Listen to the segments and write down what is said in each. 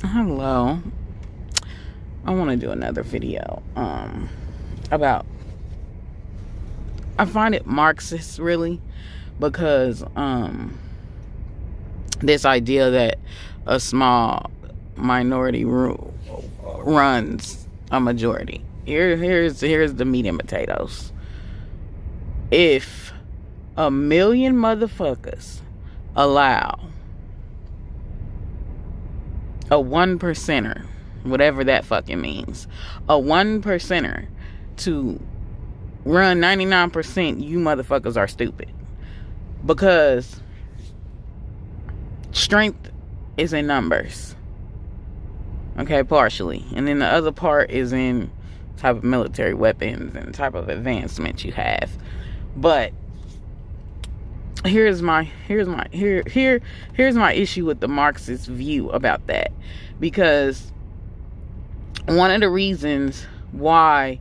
Hello. I want to do another video about I find it Marxist really because this idea that a small minority runs a majority. Here's the meat and potatoes. If a million motherfuckers allow a 1%er, whatever that fucking means, a 1%er to run 99%, you motherfuckers are stupid. Because strength is in numbers. Okay, partially. And then the other part is in type of military weapons and type of advancement you have. But here's my issue with the Marxist view about that. Because one of the reasons why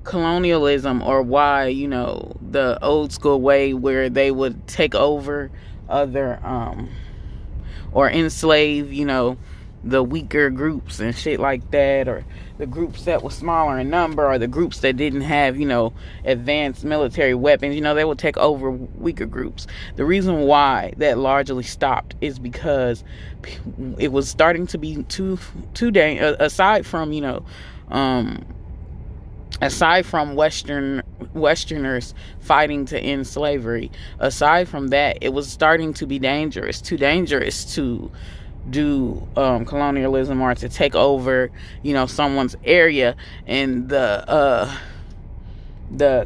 colonialism, or why, the old school way where they would take over other or enslave, the weaker groups and shit like that, or the groups that were smaller in number, or the groups that didn't have, advanced military weapons, they would take over weaker groups. The reason why that largely stopped is because it was starting to be too dangerous, aside from Westerners fighting to end slavery. Aside from that, it was starting to be too dangerous to do colonialism, or to take over, someone's area, and the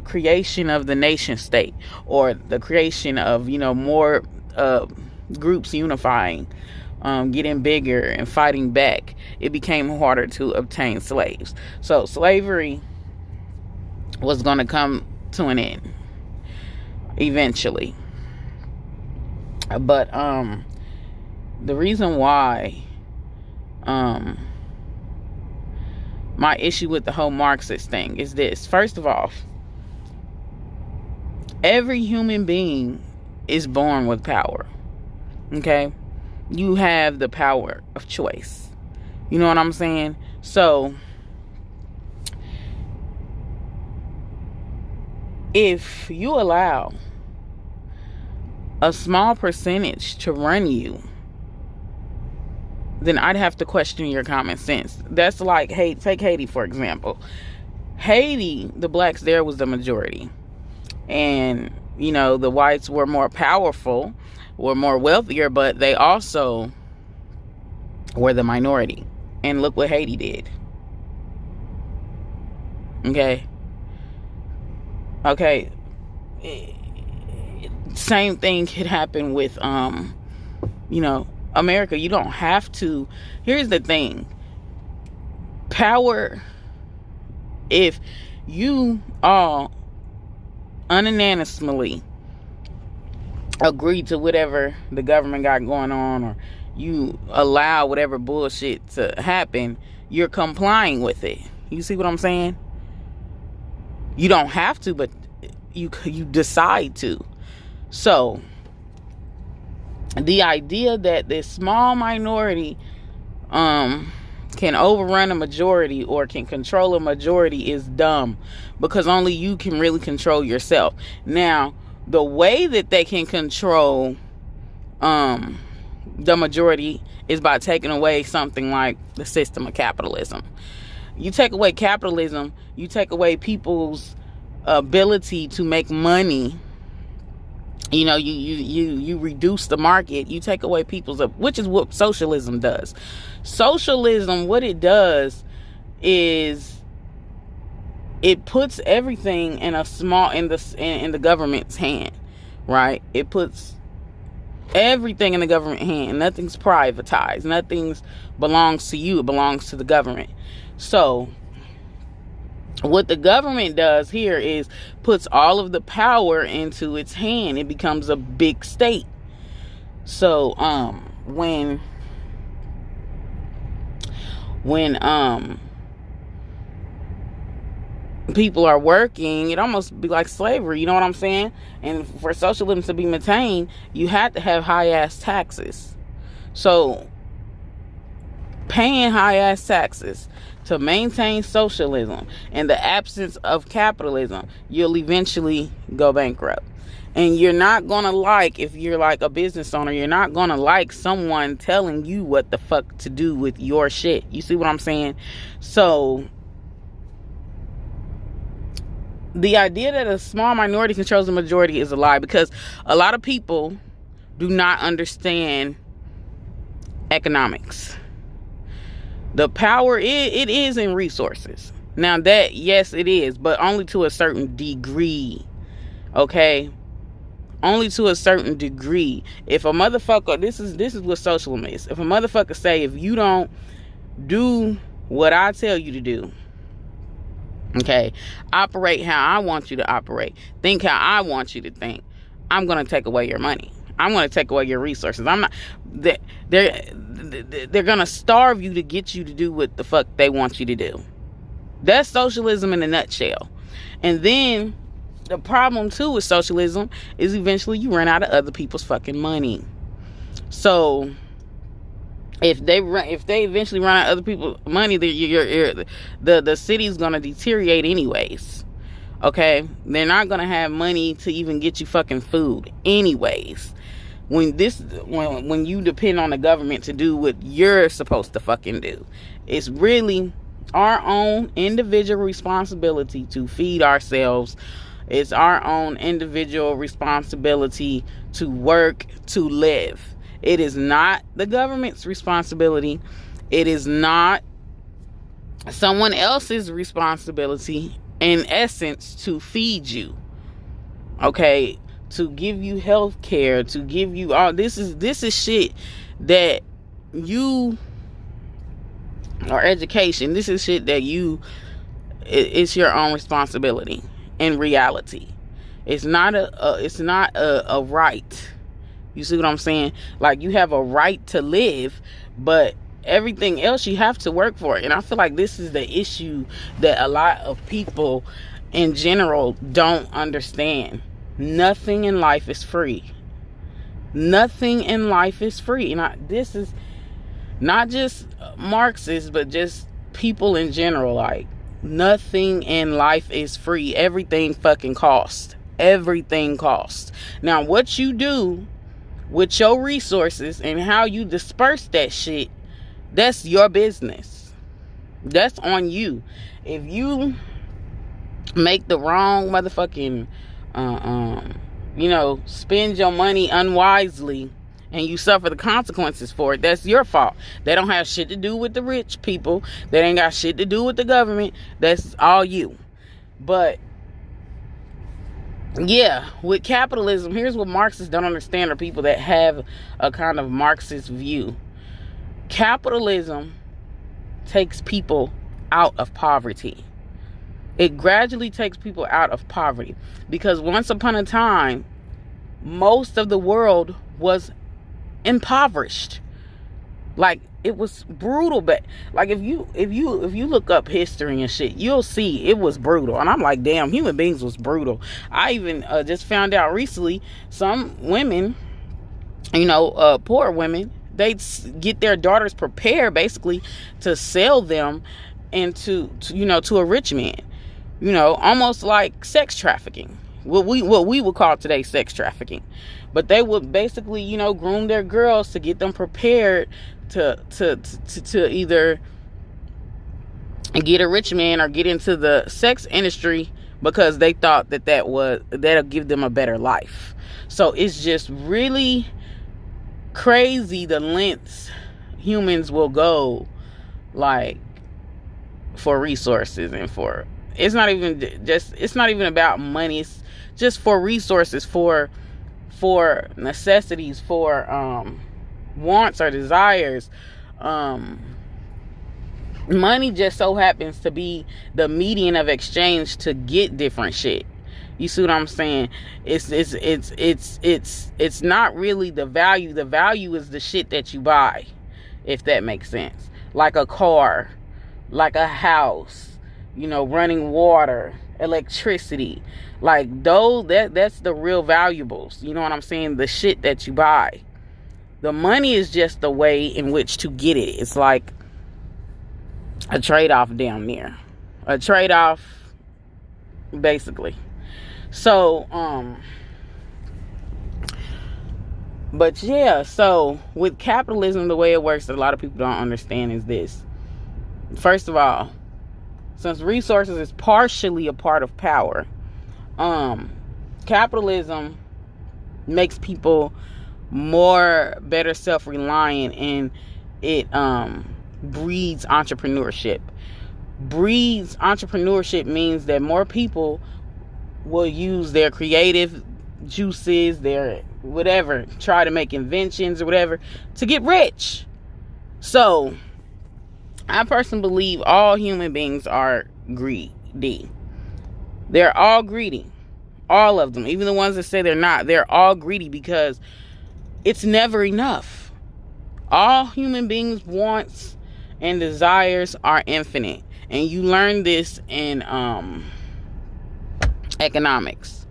creation of the nation state, or the creation of more groups unifying, getting bigger and fighting back. It became harder to obtain slaves. So slavery was going to come to an end eventually. But the reason why my issue with the whole Marxist thing is this. First of all, every human being is born with power. Okay? You have the power of choice. You know what I'm saying? So if you allow a small percentage to run you, then I'd have to question your common sense. That's like, take Haiti, for example. Haiti, the blacks there was the majority. And, the whites were more powerful, were more wealthier, but they also were the minority. And look what Haiti did. Okay. Same thing could happen with, America. You don't have to. Here's the thing. Power, if you all unanimously agree to whatever the government got going on, or you allow whatever bullshit to happen, you're complying with it. You see what I'm saying? You don't have to, but you decide to. So the idea that this small minority can overrun a majority, or can control a majority, is dumb, because only you can really control yourself. Now, the way that they can control the majority is by taking away something like the system of capitalism. You take away capitalism, you take away people's ability to make money. You reduce the market, you take away people's, which is what socialism does. Socialism, what it does is it puts everything in the government's hand, right? It puts everything in the government hand. Nothing's privatized. Nothing belongs to you. It belongs to the government. So what the government does here is puts all of the power into its hand. It becomes a big state. So when people are working, it almost be like slavery. You know what I'm saying? And for socialism to be maintained, you have to have high ass taxes. So paying high ass taxes to maintain socialism in the absence of capitalism, you'll eventually go bankrupt. And you're not gonna like, if you're like a business owner, you're not gonna like someone telling you what the fuck to do with your shit. You see what I'm saying? So the idea that a small minority controls the majority is a lie, because a lot of people do not understand economics. The power, it is in resources. Now that, yes, it is, but only to a certain degree. Okay? Only to a certain degree. If a motherfucker, this is what socialism is. If a motherfucker say, if you don't do what I tell you to do, okay, operate how I want you to operate, think how I want you to think, I'm going to take away your money. I'm going to take away your resources. I'm not, they're going to starve you to get you to do what the fuck they want you to do. That's socialism in a nutshell. And then the problem too with socialism is eventually you run out of other people's fucking money. So if they eventually run out of other people's money, the city's gonna deteriorate anyways. Okay, they're not gonna have money to even get you fucking food anyways. When you depend on the government to do what you're supposed to fucking do, it's really our own individual responsibility to feed ourselves. It's our own individual responsibility to work, to live. It is not the government's responsibility. It is not someone else's responsibility, in essence, to feed you. Okay? To give you health care, to give you all this is shit that you, or education, this is shit that it's your own responsibility. In reality, it's not a right. You see what I'm saying? Like, you have a right to live, but everything else you have to work for it. And I feel like this is the issue that a lot of people in general don't understand. Nothing in life is free. Nothing in life is free. And this is not just Marxists, but just people in general. Like, nothing in life is free. Everything fucking costs. Everything costs. Now, what you do with your resources and how you disperse that shit, that's your business. That's on you. If you make the wrong motherfucking spend your money unwisely and you suffer the consequences for it, that's your fault. They don't have shit to do with the rich people. That ain't got shit to do with the government. That's all you. But yeah, with capitalism, here's what Marxists don't understand, or people that have a kind of Marxist view. Capitalism takes people out of poverty. It gradually takes people out of poverty, because once upon a time, most of the world was impoverished. Like, it was brutal. But like, if you look up history and shit, you'll see it was brutal. And I'm like, damn, human beings was brutal. I even just found out recently, some women, poor women, they get their daughters prepared basically to sell them into to a rich man. Almost like sex trafficking. What we would call today sex trafficking. But they would basically, groom their girls to get them prepared to either get a rich man or get into the sex industry, because they thought that'll give them a better life. So it's just really crazy the lengths humans will go, like, for resources and for, it's not even about money. It's just for resources, for necessities, for wants or desires. Money just so happens to be the medium of exchange to get different shit. You see what I'm saying? It's not really the value. The value is the shit that you buy, if that makes sense. Like a car, like a house, running water, electricity. Like, that's the real valuables. You know what I'm saying? The shit that you buy. The money is just the way in which to get it. It's like a trade-off down there. A trade-off, basically. So, but yeah, so with capitalism, the way it works that a lot of people don't understand is this. First of all, since resources is partially a part of power, capitalism makes people better self-reliant, and it breeds entrepreneurship. Breeds entrepreneurship means that more people will use their creative juices, their whatever, try to make inventions or whatever to get rich. So I personally believe all human beings are greedy. They're all greedy. All of them. Even the ones that say they're not. They're all greedy because it's never enough. All human beings' wants and desires are infinite. And you learn this in economics.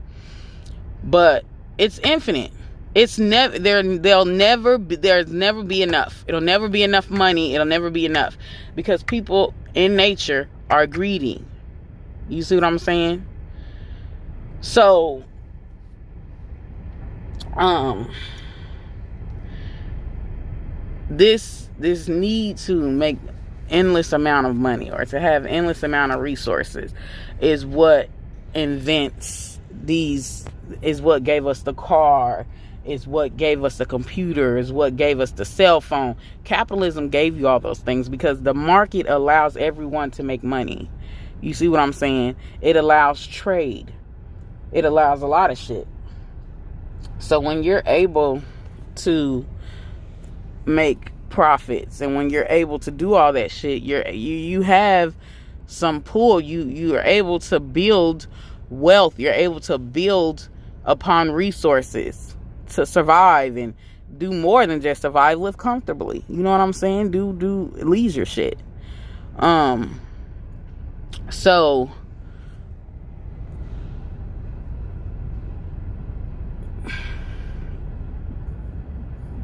But it's infinite. It's never there's never be enough. It'll never be enough money. It'll never be enough because people in nature are greedy. You see what I'm saying? So this need to make endless amount of money or to have endless amount of resources is what invents these, is what gave us the car, is what gave us the computer, is what gave us the cell phone. Capitalism gave you all those things because the market allows everyone to make money. You see what I'm saying? It allows trade. It allows a lot of shit. So when you're able to make profits and when you're able to do all that shit, you have some pull. You are able to build wealth. You're able to build upon resources to survive and do more than just survive. Live comfortably. You know what I'm saying? Do leisure shit. So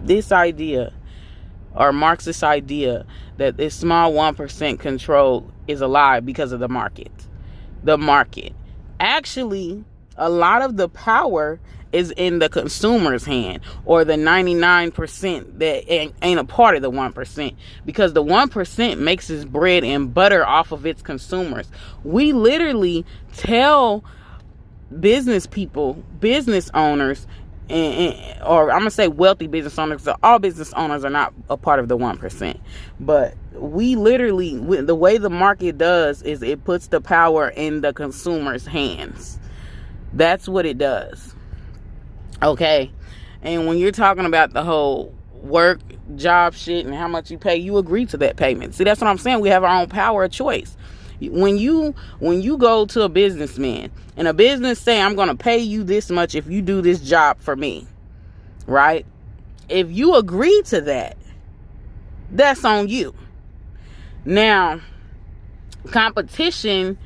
this idea, or Marxist idea, that this small 1% control is a lie because of the market. The market. Actually, a lot of the power is in the consumer's hand, or the 99% that ain't a part of the 1%, because the 1% makes its bread and butter off of its consumers. We literally tell business people, business owners, or I'm gonna say wealthy business owners, so all business owners are not a part of the 1%, but we literally, the way the market does is it puts the power in the consumer's hands. That's what it does. Okay? And when you're talking about the whole work, job shit and how much you pay, you agree to that payment. See, that's what I'm saying. We have our own power of choice. When you go to a businessman and a business say, I'm going to pay you this much if you do this job for me, right? If you agree to that, that's on you. Now, competition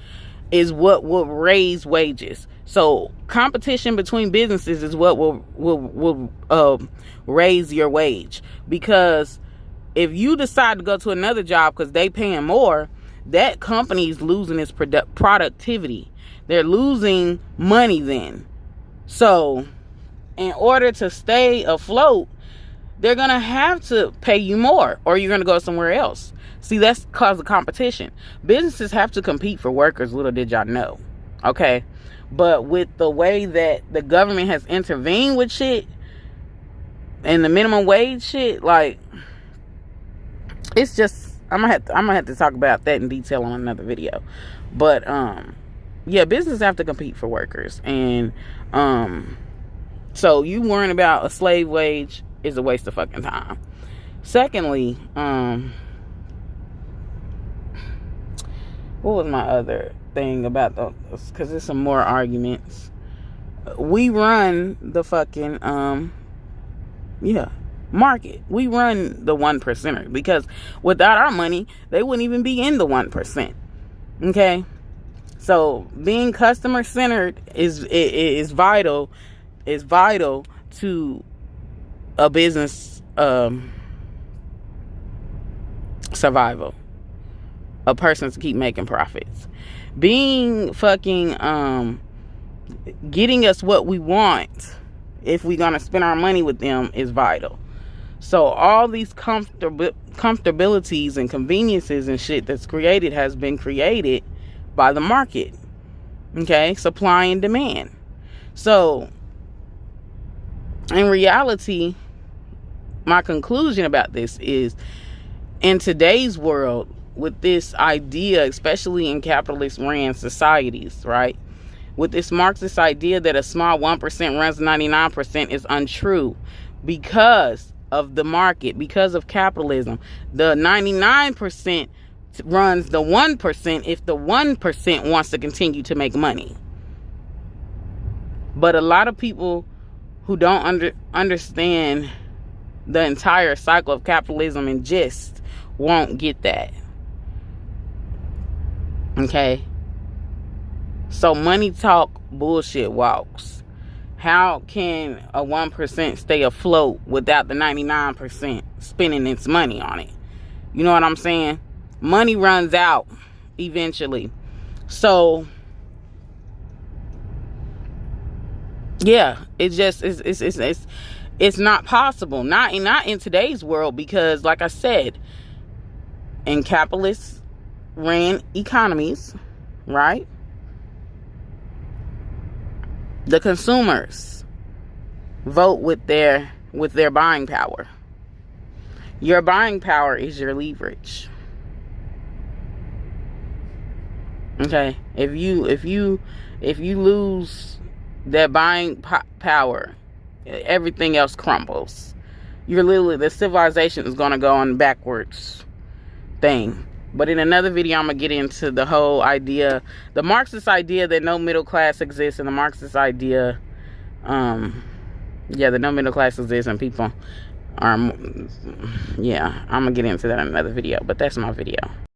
is what will raise wages. So competition between businesses is what will raise your wage. Because if you decide to go to another job because they paying more, that company is losing its productivity. They're losing money then. So in order to stay afloat, they're going to have to pay you more, or you're going to go somewhere else. See, that's cause of competition. Businesses have to compete for workers, little did y'all know. Okay? But with the way that the government has intervened with shit and the minimum wage shit, like, it's just, I'm gonna have to talk about that in detail on another video. But yeah, businesses have to compete for workers, and so you worrying about a slave wage is a waste of fucking time. Secondly, what was my other thing about those? Because there's some more arguments. We run the fucking market. We run the 1%er, because without our money, they wouldn't even be in the 1%. Okay, so being customer centered is vital. Is vital to a business survival. a person to keep making profits. Being fucking getting us what we want, if we're gonna spend our money with them, is vital. So all these comfortabilities and conveniences and shit that's created has been created by the market. Okay, supply and demand. So in reality, my conclusion about this is, in today's world, with this idea, especially in capitalist ran societies, right, with this Marxist idea that a small 1% runs 99% is untrue, because of the market, because of capitalism. The 99% runs the 1% if the 1% wants to continue to make money. But a lot of people who don't understand the entire cycle of capitalism and gist won't get that. Okay? So money talk, bullshit walks. How can a 1% stay afloat without the 99% spending its money on it? You know what I'm saying? Money runs out eventually. So yeah, it's not possible. Not in today's world, because like I said, in capitalist ran economies, right? The consumers vote with their buying power. Your buying power is your leverage. Okay, if you lose that buying power, everything else crumbles. The civilization is gonna go on backwards thing. But in another video, I'm going to get into the whole idea, the Marxist idea that no middle class exists, and the Marxist idea, that no middle class exists and people are, I'm going to get into that in another video. But that's my video.